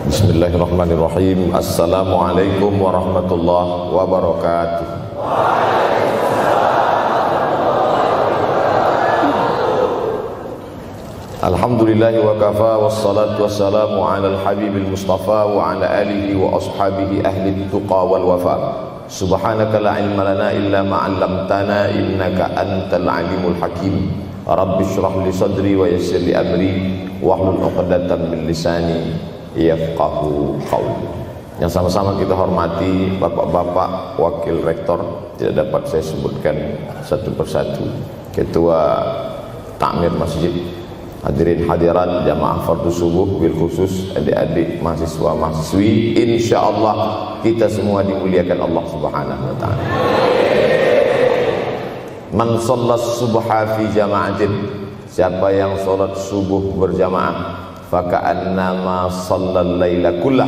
Bismillahirrahmanirrahim. Assalamualaikum warahmatullahi wabarakatuh. Alhamdulillahi wa kafa, wassalatu wassalamu ala al-habibil mustafa wa ala alihi wa ashabihi ahli tuqa wal wafa. Subhanaka la ilma lana illa ma 'allamtana innaka antal alimul hakim. Rabbi shrah li sadri wa yassir li amri wahlul 'uqdatam min lisani yafqahu qawli. Yang sama-sama kita hormati bapak-bapak wakil rektor, tidak dapat saya sebutkan satu persatu, ketua takmir masjid, hadirin hadirat jamaah fardu subuh, bil khusus adik-adik mahasiswa mahasiswi, insyaallah kita semua dimuliakan Allah Subhanahu wa taala. Man shallas subha fi jama'atin, siapa yang salat subuh berjamaah, faka'annama shallal laila kullah,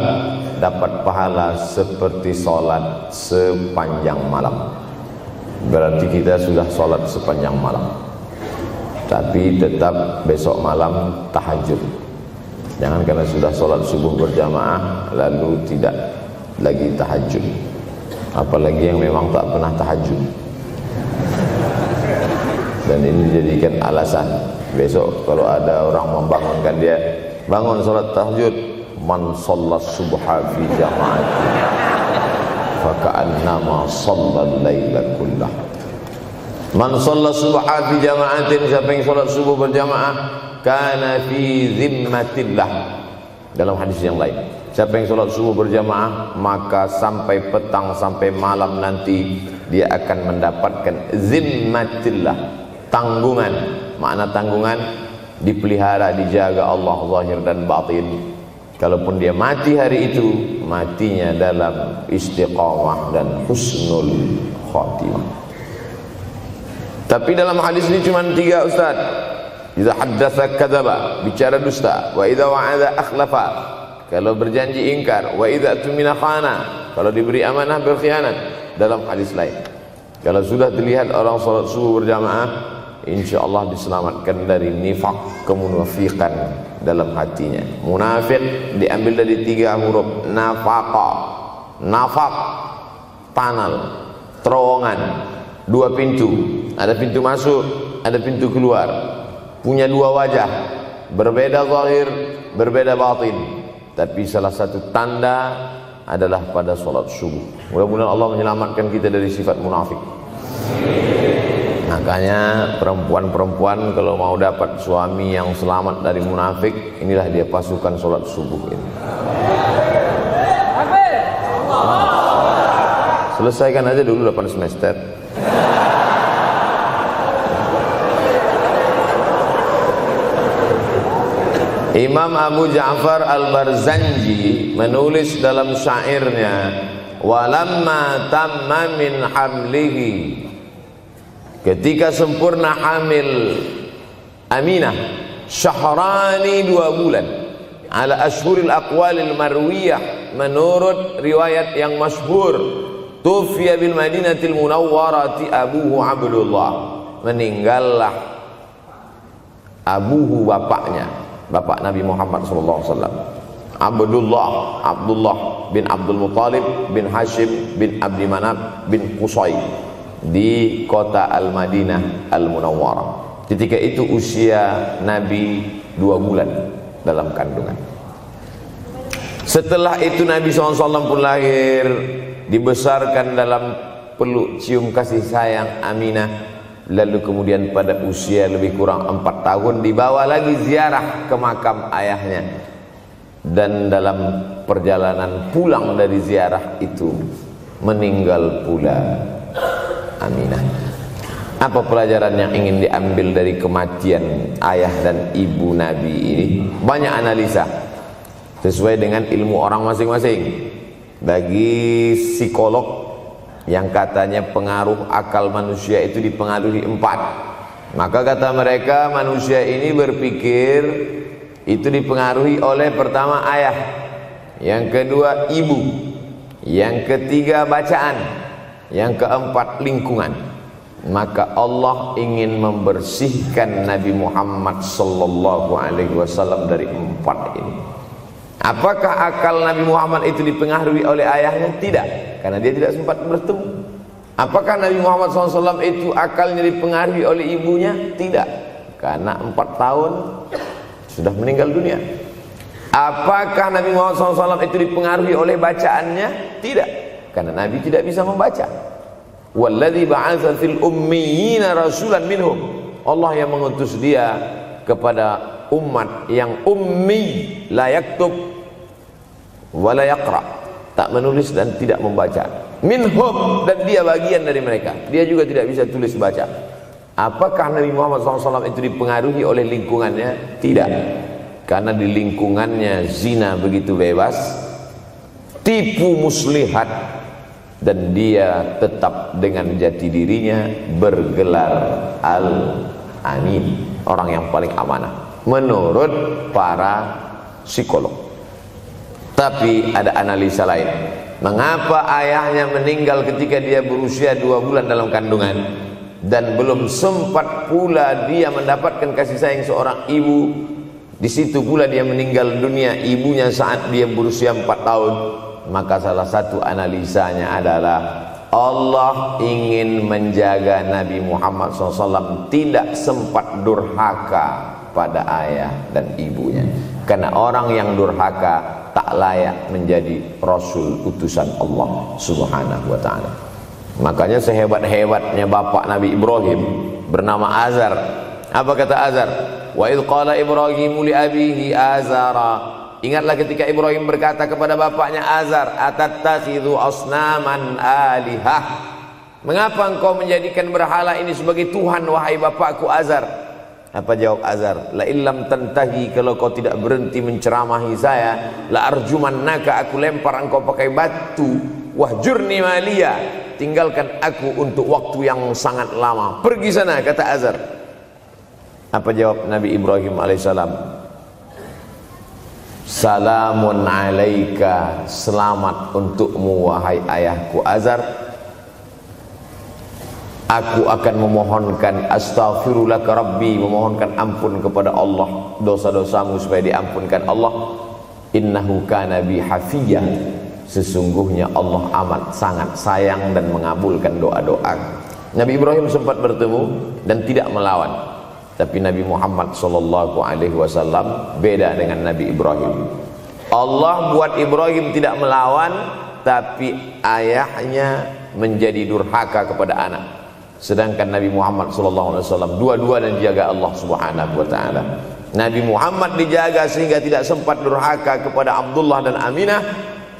dapat pahala seperti salat sepanjang malam. Berarti kita sudah salat sepanjang malam, tapi tetap besok malam tahajud. Jangan karena sudah sholat subuh berjamaah lalu tidak lagi tahajud. Apalagi yang memang tak pernah tahajud, dan ini dijadikan alasan. Besok kalau ada orang membangunkan dia, bangun sholat tahajud, man shallas subha fi jama'atin faka'annama shallal laila kullah. Man shalla subha fi jama'atin, siapa yang salat subuh berjamaah, kana fi zimmatillah. Dalam hadis yang lain, siapa yang salat subuh berjamaah, maka sampai petang sampai malam nanti dia akan mendapatkan zimmatillah, tanggungan. Makna tanggungan, dipelihara, dijaga Allah zahir dan batin. Kalaupun dia mati hari itu, matinya dalam istiqamah dan husnul khatimah. Tapi dalam hadis ini cuma 3 Ustaz. Idza haddatsa kadzaba, bicara dusta, wa idza wa'ada akhlafa, kalau berjanji ingkar, wa idza tumina khana, kalau diberi amanah berkhianat. Dalam hadis lain, kalau sudah dilihat orang salat subuh berjamaah, insyaallah diselamatkan dari nifaq, kemunafikan dalam hatinya. Munafik diambil dari 3 huruf, nafaqa, nafaq, panal, terowongan, 2 pintu, ada pintu masuk, ada pintu keluar, punya 2 wajah, berbeda zahir, berbeda batin. Tapi salah satu tanda adalah pada salat subuh. Mudah-mudahan Allah menyelamatkan kita dari sifat munafik. Makanya perempuan-perempuan kalau mau dapat suami yang selamat dari munafik, inilah dia pasukan salat subuh ini. Selesaikan aja dulu 8 semester. Imam Abu Ja'far Al-Barzanji menulis dalam syairnya, walamma tamma min hamlihi, ketika sempurna hamil Aminah, syahrani 2 bulan, ala ashhuril aqwalil marwiyah, menurut riwayat yang masyhur, tufiya bil madinatil munawwarati abuhu Abdullah, meninggallah abuhu, bapaknya, bapak Nabi Muhammad SAW, Abdullah bin Abdul Muttalib bin Hashim bin Abdi Manaf bin Qusay, di kota Al-Madinah Al-Munawwarah. Ketika itu usia Nabi 2 bulan dalam kandungan. Setelah itu Nabi SAW pun lahir, dibesarkan dalam peluk cium kasih sayang Aminah. Lalu kemudian pada usia lebih kurang 4 tahun dibawa lagi ziarah ke makam ayahnya. Dan dalam perjalanan pulang dari ziarah itu meninggal pula Aminah. Apa pelajaran yang ingin diambil dari kematian ayah dan ibu Nabi ini? Banyak analisa sesuai dengan ilmu orang masing-masing. Bagi psikolog yang katanya pengaruh akal manusia itu dipengaruhi 4, maka kata mereka manusia ini berpikir itu dipengaruhi oleh pertama ayah, yang kedua ibu, yang ketiga bacaan, yang keempat lingkungan. Maka Allah ingin membersihkan Nabi Muhammad sallallahu alaihi wasallam dari 4 ini. Apakah akal Nabi Muhammad itu dipengaruhi oleh ayahnya? Tidak, karena dia tidak sempat bertemu. Apakah Nabi Muhammad SAW itu akalnya dipengaruhi oleh ibunya? Tidak, karena 4 tahun sudah meninggal dunia. Apakah Nabi Muhammad SAW itu dipengaruhi oleh bacaannya? Tidak, karena Nabi tidak bisa membaca. Walladzi ba'atsa fil ummiyina rasulan minhum. Allah yang mengutus dia kepada umat yang ummi, la yaktub wa la yaqra, tak menulis dan tidak membaca. Minhum, dan dia bagian dari mereka, dia juga tidak bisa tulis baca. Apakah Nabi Muhammad SAW itu dipengaruhi oleh lingkungannya? Tidak, karena di lingkungannya zina begitu bebas, tipu muslihat, dan dia tetap dengan jati dirinya bergelar Al-Amin, orang yang paling amanah menurut para psikolog. Tapi ada analisa lain. Mengapa ayahnya meninggal ketika dia berusia 2 bulan dalam kandungan, dan belum sempat pula dia mendapatkan kasih sayang seorang ibu? Di situ pula dia meninggal dunia, ibunya saat dia berusia 4 tahun. Maka salah satu analisanya adalah Allah ingin menjaga Nabi Muhammad SAW tidak sempat durhaka pada ayah dan ibunya, karena orang yang durhaka tak layak menjadi rasul utusan Allah Subhanahu wa ta'ala. Makanya sehebat-hebatnya bapak Nabi Ibrahim bernama Azar. Apa kata Azar? Wa idh qala Ibrahimu li abihi Azara. Ingatlah ketika Ibrahim berkata kepada bapaknya Azar, atattakhidhu asnaman alihah. Mengapa engkau menjadikan berhala ini sebagai Tuhan, wahai bapakku Azar? Apa jawab Azar? La illam tantahi, kalau kau tidak berhenti menceramahi saya, la arjumannaka, aku lempar engkau pakai batu. Wahjurni maliya, tinggalkan aku untuk waktu yang sangat lama. Pergi sana, kata Azar. Apa jawab Nabi Ibrahim alaihissalam? Salamun alaika, selamat untukmu wahai ayahku Azar. Aku akan memohonkan astaghfirulaka rabbi, memohonkan ampun kepada Allah dosa-dosamu supaya diampunkan Allah. Innahu kana bi hafiyya, sesungguhnya Allah amat sangat sayang dan mengabulkan doa-doa. Nabi Ibrahim sempat bertemu dan tidak melawan. Tapi Nabi Muhammad SAW beda dengan Nabi Ibrahim. Allah buat Ibrahim tidak melawan, tapi ayahnya menjadi durhaka kepada anak. Sedangkan Nabi Muhammad SAW dua-dua dan dijaga Allah Subhanahu wa ta'ala. Nabi Muhammad dijaga sehingga tidak sempat durhaka kepada Abdullah dan Aminah,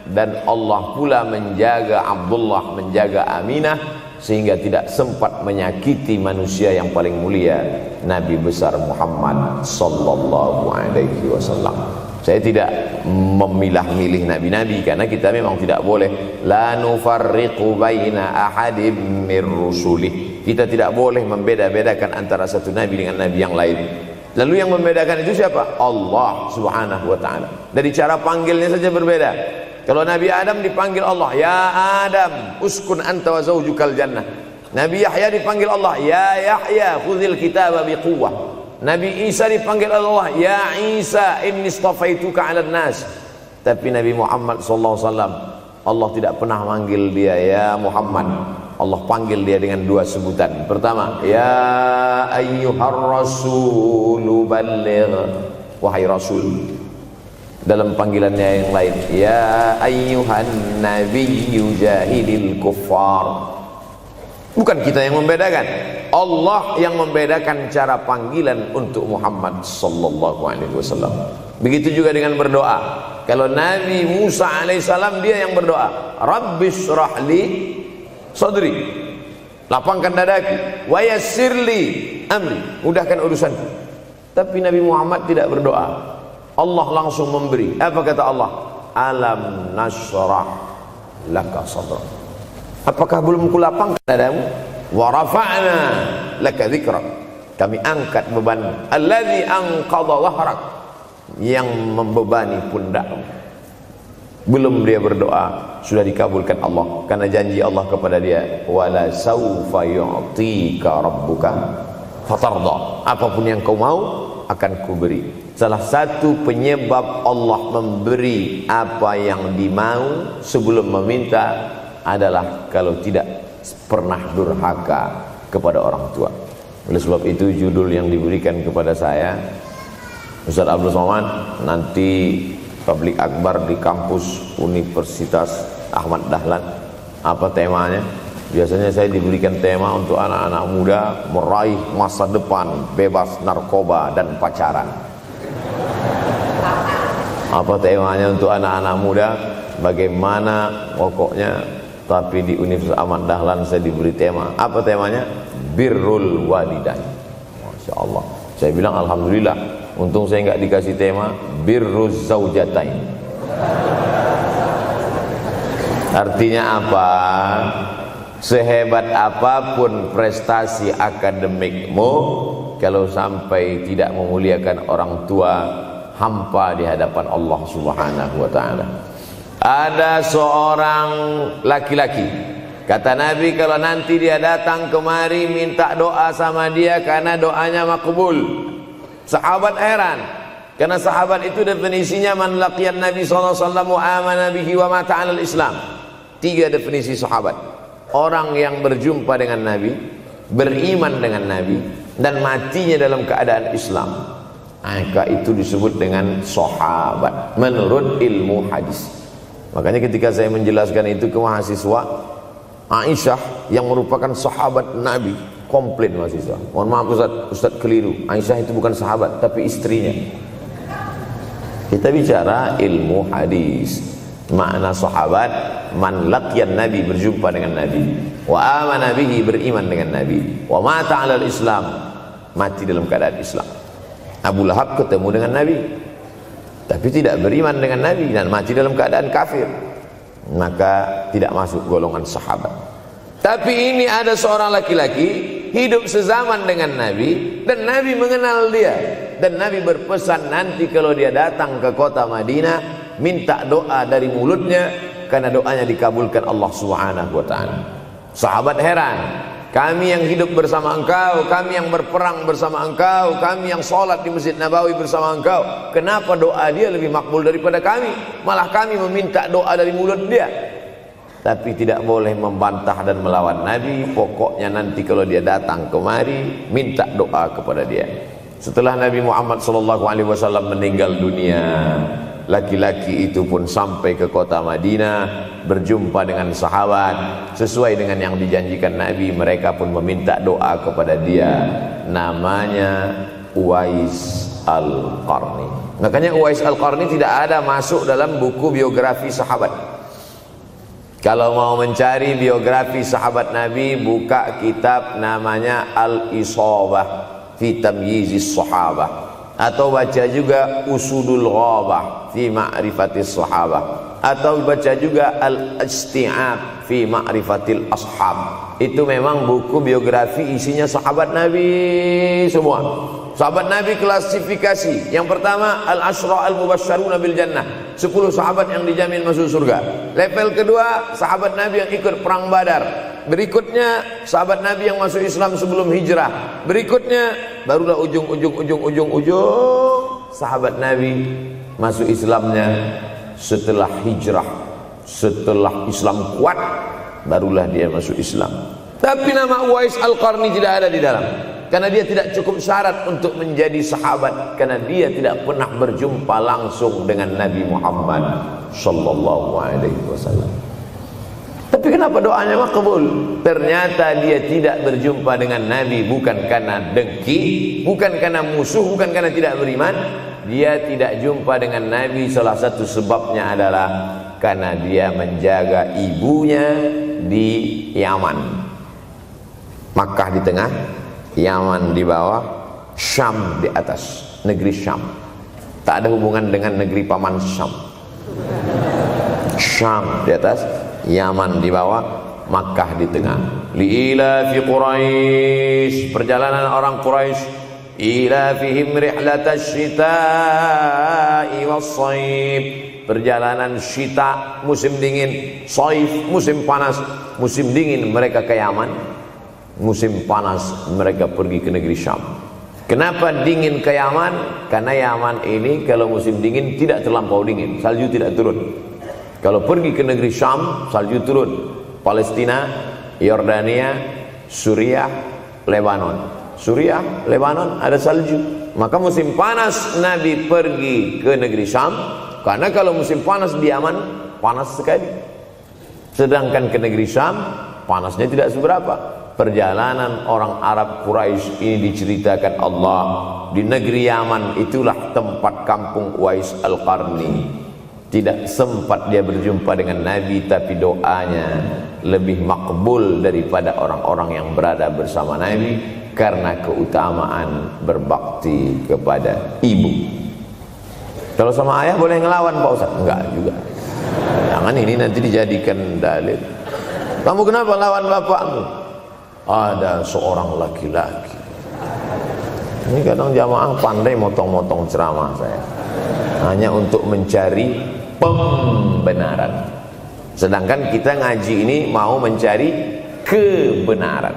dan Allah pula menjaga Abdullah, menjaga Aminah, sehingga tidak sempat menyakiti manusia yang paling mulia, Nabi besar Muhammad sallallahu alaihi wasallam. Saya tidak memilah-milih nabi-nabi, karena kita memang tidak boleh la nufarriqu baina ahadim mir rusulih. Kita tidak boleh membeda-bedakan antara satu nabi dengan nabi yang lain. Lalu yang membedakan itu siapa? Allah Subhanahu wa ta'ala. Dari cara panggilnya saja berbeda. Kalau Nabi Adam dipanggil Allah, ya Adam uskun anta wa zawjukal jannah. Nabi Yahya dipanggil Allah, ya Yahya khudhil kitaba biquwwah. Nabi Isa dipanggil Allah, ya Isa inni istafaituka 'alan nas. Tapi Nabi Muhammad sallallahu alaihi wasallam, Allah tidak pernah manggil dia ya Muhammad. Allah panggil dia dengan dua sebutan. Pertama, ya ayyuhar rasulu balligh, wahai rasul. Dalam panggilannya yang lain, ya ayyuhan nabiyyu jahidil kuffar. Bukan kita yang membedakan, Allah yang membedakan cara panggilan untuk Muhammad sallallahu alaihi wasallam. Begitu juga dengan berdoa. Kalau Nabi Musa alaihissalam, dia yang berdoa, Rabbis shrahli sadri, lapangkan dadaku, wa yassirli amri, mudahkan urusanku. Tapi Nabi Muhammad tidak berdoa, Allah langsung memberi. Apa kata Allah? Alam nashrah laka sadrak. Apakah belum kulapangkan dadamu? Wa rafa'na laka dzikrak, kami angkat beban. Alladzi anqadha dhahrak, yang membebani pundakmu. Belum dia berdoa, sudah dikabulkan Allah, karena janji Allah kepada dia, wala saufa yu'tika rabbuka fatarda, apapun yang kau mau akan kuberi. salah satu penyebab Allah memberi apa yang dimau sebelum meminta adalah kalau tidak pernah durhaka kepada orang tua. Oleh sebab itu judul yang diberikan kepada saya, Ustaz Abdul Somad, nanti publik akbar di kampus Universitas Ahmad Dahlan, apa temanya? Biasanya saya diberikan tema untuk anak-anak muda meraih masa depan bebas narkoba dan pacaran. Apa temanya untuk anak-anak muda? Bagaimana pokoknya, tapi di Universitas Ahmad Dahlan saya diberi tema. Apa temanya? Birrul walidain. Masya Allah. Saya bilang alhamdulillah, untung saya nggak dikasih tema birruz zaujatain. Artinya apa? Sehebat apapun prestasi akademikmu, kalau sampai tidak memuliakan orang tua, hampa di hadapan Allah Subhanahu wa taala. Ada seorang laki-laki, kata Nabi, kalau nanti dia datang kemari minta doa sama dia karena doanya makbul. Sahabat heran, karena sahabat itu definisinya man laqiyan Nabi sallallahu alaihi wasallam wa amana bihi wa mata 'alal Islam. 3 definisi sahabat. Orang yang berjumpa dengan Nabi, beriman dengan Nabi, dan matinya dalam keadaan Islam, maka itu disebut dengan sahabat menurut ilmu hadis. Makanya ketika saya menjelaskan itu ke mahasiswa, Aisyah yang merupakan sahabat Nabi, komplain mahasiswa, mohon maaf Ustaz keliru, Aisyah itu bukan sahabat tapi istrinya. Kita bicara ilmu hadis. Makna sahabat, man laqiyan Nabi, berjumpa dengan Nabi, wa amana bihi, beriman dengan Nabi, wa mata 'alal Islam, mati dalam keadaan Islam. Abu Lahab ketemu dengan Nabi tapi tidak beriman dengan Nabi dan mati dalam keadaan kafir, maka tidak masuk golongan sahabat. Tapi ini ada seorang laki-laki hidup sezaman dengan Nabi dan Nabi mengenal dia, dan Nabi berpesan nanti kalau dia datang ke kota Madinah minta doa dari mulutnya karena doanya dikabulkan Allah Subhanahu wa taala. Sahabat heran, kami yang hidup bersama engkau, kami yang berperang bersama engkau, kami yang sholat di Masjid Nabawi bersama engkau, kenapa doa dia lebih makbul daripada kami? Malah kami meminta doa dari mulut dia. Tapi tidak boleh membantah dan melawan Nabi. Pokoknya nanti kalau dia datang kemari minta doa kepada dia. Setelah Nabi Muhammad SAW meninggal dunia, laki-laki itu pun sampai ke kota Madinah, berjumpa dengan sahabat. Sesuai dengan yang dijanjikan Nabi, mereka pun meminta doa kepada dia. Namanya Uwais Al-Qarni. Makanya Uwais Al-Qarni tidak ada masuk dalam buku biografi sahabat. Kalau mau mencari biografi sahabat Nabi, buka kitab namanya Al-Isabah fi Tamyizis Sahabah, atau baca juga Usudul Ghabah fi Ma'rifatis Sahabah, atau baca juga Al-Isti'ab fi Ma'rifatil Ashab. Itu memang buku biografi isinya sahabat Nabi semua. Sahabat Nabi klasifikasi. Yang pertama, Al-Ashra Al-Mubasysyaruna bil Jannah, 10 sahabat yang dijamin masuk surga. Level kedua, sahabat Nabi yang ikut perang Badar. Berikutnya, sahabat Nabi yang masuk Islam sebelum hijrah. Berikutnya, barulah ujung sahabat Nabi masuk Islamnya setelah hijrah, setelah Islam kuat, barulah dia masuk Islam. Tapi nama Uwais Al-Qarni tidak ada di dalam, karena dia tidak cukup syarat untuk menjadi sahabat, karena dia tidak pernah berjumpa langsung dengan Nabi Muhammad sallallahu alaihi wasallam. Tapi kenapa doanya makbul? Ternyata dia tidak berjumpa dengan Nabi bukan karena dengki, bukan karena musuh, bukan karena tidak beriman. Dia tidak jumpa dengan Nabi, salah satu sebabnya adalah karena dia menjaga ibunya di Yaman. Makkah di tengah, Yaman di bawah, Syam di atas, negeri Syam. Tak ada hubungan dengan negeri paman Syam. Syam di atas, Yaman di bawah, Makkah di tengah. Liila fi Quraisy, perjalanan orang Quraisy. Ila fihim rihlatash shita'i was-shaib, perjalanan syita musim dingin, shaif musim panas. Musim dingin mereka ke Yaman, musim panas mereka pergi ke negeri Syam. Kenapa dingin ke Yaman? Karena Yaman ini kalau musim dingin tidak terlampau dingin, salju tidak turun. Kalau pergi ke negeri Syam, salju turun. Palestina, Yordania, Suriah, Lebanon. Suriah, Lebanon ada salju. Maka musim panas Nabi pergi ke negeri Syam, karena kalau musim panas di Yaman panas sekali. Sedangkan ke negeri Syam panasnya tidak seberapa. Perjalanan orang Arab Quraisy ini diceritakan Allah, di negeri Yaman itulah tempat kampung Uwais Al-Qarni. Tidak sempat dia berjumpa dengan Nabi, tapi doanya lebih makbul daripada orang-orang yang berada bersama Nabi, karena keutamaan berbakti kepada ibu. Kalau sama ayah boleh ngelawan Pak Ustaz? Enggak juga. Jangan ini nanti dijadikan dalil. Kamu kenapa lawan bapakmu? Ada seorang laki-laki. Ini kadang jamaah pandai motong-motong ceramah saya, hanya untuk mencari pembenaran. Sedangkan kita ngaji ini mau mencari kebenaran.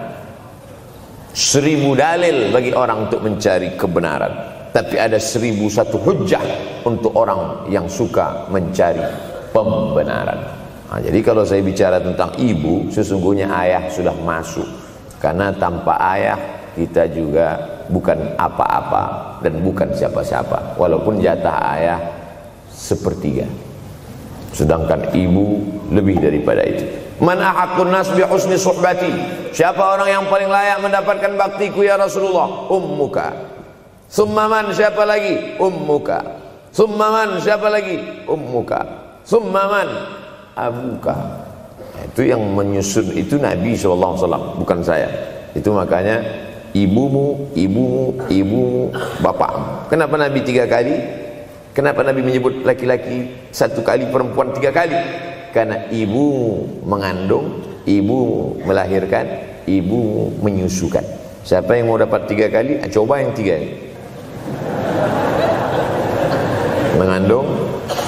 1000 dalil bagi orang untuk mencari kebenaran, tapi ada 1001 hujjah untuk orang yang suka mencari pembenaran. Nah, jadi kalau saya bicara tentang ibu, sesungguhnya ayah sudah masuk. Karena tanpa ayah kita juga bukan apa-apa dan bukan siapa-siapa, walaupun jatah ayah sepertiga, sedangkan ibu lebih daripada itu. Man ahaqqun nas bi husni suhbati, siapa orang yang paling layak mendapatkan baktiku ya Rasulullah? Ummuka. Summa man, siapa lagi? Ummuka. Summa man, siapa lagi? Ummuka. Summa man, abuka. Itu yang menyusun itu Nabi SAW, bukan saya. Itu makanya ibumu, ibumu, ibumu, bapakmu. Kenapa Nabi 3 kali? Kenapa Nabi menyebut laki-laki 1 kali, perempuan 3 kali? Karena ibumu mengandung, ibumu melahirkan, ibumu menyusukan. Siapa yang mau dapat 3 kali? Coba yang 3 ini. Mengandung,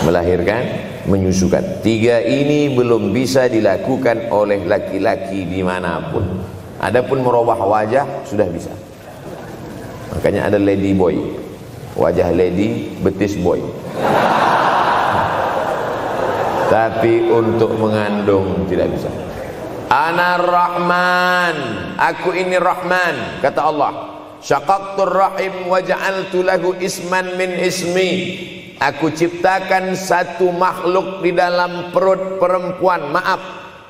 melahirkan, menyusukan. 3 ini belum bisa dilakukan oleh laki-laki dimanapun. Adapun merubah wajah sudah bisa. Makanya ada lady boy, wajah lady, betis boy. Tapi untuk mengandung tidak bisa. Ana Rahman, aku ini Rahman, kata Allah. Syaqaqtur rahim wa ja'altu lahu isman min ismi. Aku ciptakan satu makhluk di dalam perut perempuan, maaf,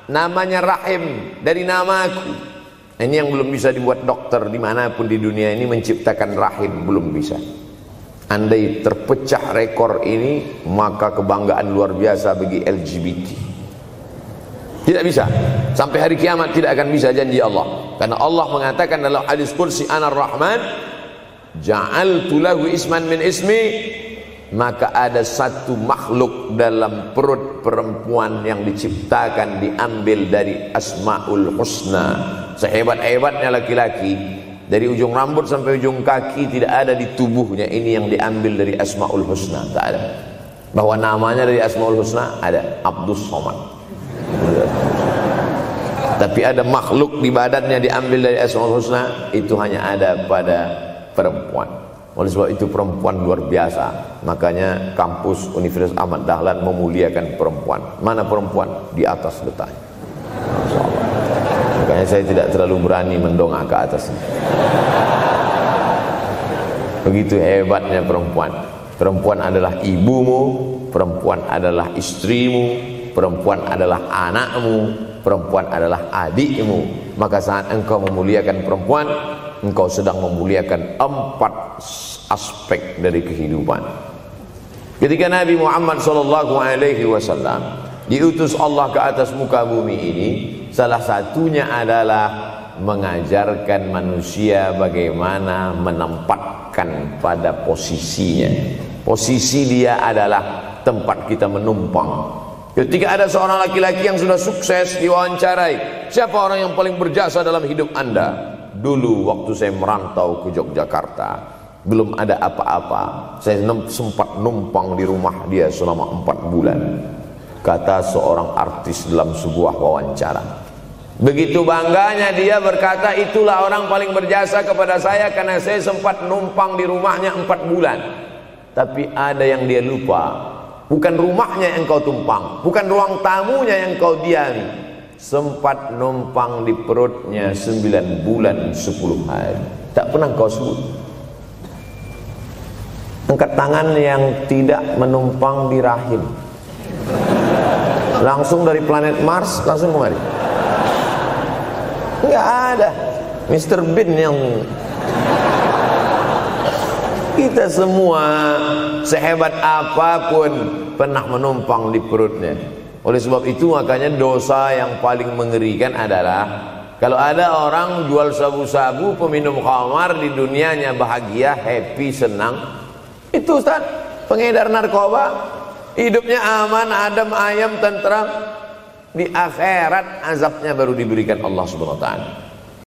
namanya rahim, dari namaku. Ini yang belum bisa dibuat dokter dimanapun di dunia ini, menciptakan rahim, belum bisa. Andai terpecah rekor ini, maka kebanggaan luar biasa bagi LGBT. Tidak bisa, sampai hari kiamat tidak akan bisa, janji Allah. Karena Allah mengatakan dalam hadis qudsi, Ana Rahman ja'altu lahu isman min ismi. Maka ada satu makhluk dalam perut perempuan yang diciptakan, diambil dari Asmaul Husna. Sehebat-hebatnya laki-laki, dari ujung rambut sampai ujung kaki tidak ada di tubuhnya ini yang diambil dari Asmaul Husna, tak ada. Bahwa namanya dari Asmaul Husna ada, Abdus Somad. Tapi ada makhluk di badannya diambil dari Asmaul Husna, itu hanya ada pada perempuan. Oleh sebab itu perempuan luar biasa. Makanya kampus Universitas Ahmad Dahlan memuliakan perempuan. Mana perempuan? Di atas letaknya. Makanya saya tidak terlalu berani mendongak ke atas. Begitu hebatnya perempuan. Perempuan adalah ibumu, perempuan adalah istrimu, perempuan adalah anakmu, perempuan adalah adikmu. Maka saat engkau memuliakan perempuan, engkau sedang memuliakan 4 aspek dari kehidupan. Ketika Nabi Muhammad SAW diutus Allah ke atas muka bumi ini, salah satunya adalah mengajarkan manusia bagaimana menempatkan pada posisinya. Posisi dia adalah tempat kita menumpang. Ketika ada seorang laki-laki yang sudah sukses diwawancarai, siapa orang yang paling berjasa dalam hidup Anda? Dulu waktu saya merantau ke Yogyakarta, belum ada apa-apa, saya sempat numpang di rumah dia selama 4 bulan. Kata seorang artis dalam sebuah wawancara, Begitu bangganya dia berkata, itulah orang paling berjasa kepada saya karena saya sempat numpang di rumahnya 4 bulan. Tapi ada yang dia lupa, bukan rumahnya yang kau tumpang, bukan ruang tamunya yang kau diami, sempat numpang di perutnya 9 bulan 10 hari. Tak pernah kau sebut. Angkat tangan yang tidak menumpang di rahim, langsung dari planet Mars langsung kemari. Enggak ada. Mr. Bean yang kita semua sehebat apapun pernah menumpang di perutnya. Oleh sebab itu makanya dosa yang paling mengerikan adalah kalau ada orang jual sabu-sabu, peminum khamar, di dunianya bahagia, happy, senang. Itu Ustaz, pengedar narkoba, hidupnya aman, adem, ayam, tentram. Di akhirat azabnya baru diberikan Allah Subhanahu wa taala.